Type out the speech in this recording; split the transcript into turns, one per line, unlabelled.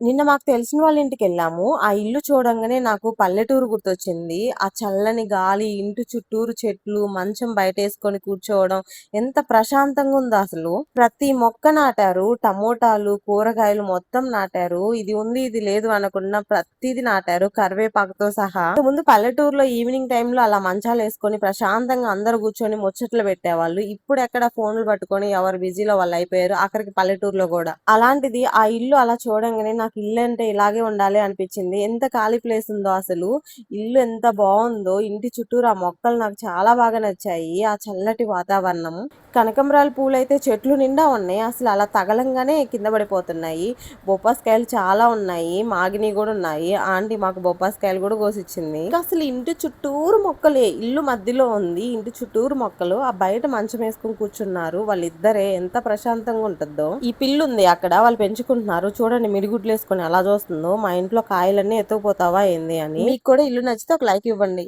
నిన్న మాకు తెలిసిన వాళ్ళ ఇంటికెళ్ళాము. ఆ ఇల్లు చూడంగానే నాకు పల్లెటూరు గుర్తొచ్చింది. ఆ చల్లని గాలి, ఇంటి చుట్టూరు చెట్లు, మంచం బయటేసుకొని కూర్చోవడం ఎంత ప్రశాంతంగుందో అసలు. ప్రతి మొక్క నాటారు. టమోటాలు, కూరగాయలు మొత్తం నాటారు. ఇది ఉంది, ఇది లేదు అనకుండా ప్రతీది నాటారు. కరివేపాకుతో సహా. ముందు పల్లెటూరులో ఈవినింగ్ టైంలో అలా మంచాలేసుకొని ప్రశాంతంగా అందరూ కూర్చొని ముచ్చట్లు పెట్టేవాళ్ళు. ఇప్పుడెక్కడ ఫోన్లు పట్టుకొని ఎవరు బిజీలో వాళ్ళు అయిపోయారు. ఆఖరికి పల్లెటూరులో గూడా. అలాంటిది ఆ ఇల్లు అలా చూడంగానే నాకు ఇల్లంటే ఇలాగే ఉండాలి అనిపించింది. ఎంత ఖాళీ ప్లేస్ ఉందో అసలు. ఇల్లు ఎంత బావుందో. ఇంటి చుట్టూరు ఆ మొక్కలు నాకు చాలా బాగా నచ్చాయి. ఆ చల్లటి వాతావరణం. కనకంబరాల పూలైతే చెట్లు నిండా ఉన్నాయి. అసలు అలా తగలంగానే కింద పడిపోతున్నాయి. బొప్పాస్కాయలు చాలా ఉన్నాయి. మాగినయి గూడా ఉన్నాయి. ఆంటీ మాకు బొప్పాస్కాయలు గూడా కోసిచ్చింది. ఇంకా అసలు ఇంటి చుట్టూరు మొక్కలే. ఇల్లు మధ్యలో ఉంది. ఇంటి చుట్టూరు మొక్కలు. ఆ బయట మంచం వేసుకొని కూర్చున్నారు. వాళ్ళిద్దరే ఎంత ప్రశాంతంగా ఉంటుందో. ఈ పిల్లుంది అక్కడ. వాళ్ళు పెంచుకుంటున్నారు. చూడండి మిడిగుడ్లు వేసుకొని ఎలా చూస్తుందో. మా ఇంట్లో కాయలన్నీ ఎత్తుకుపోతావా ఏంది అని. మీకు కూడా ఇల్లు నచ్చితే ఒక లైక్ ఇవ్వండి.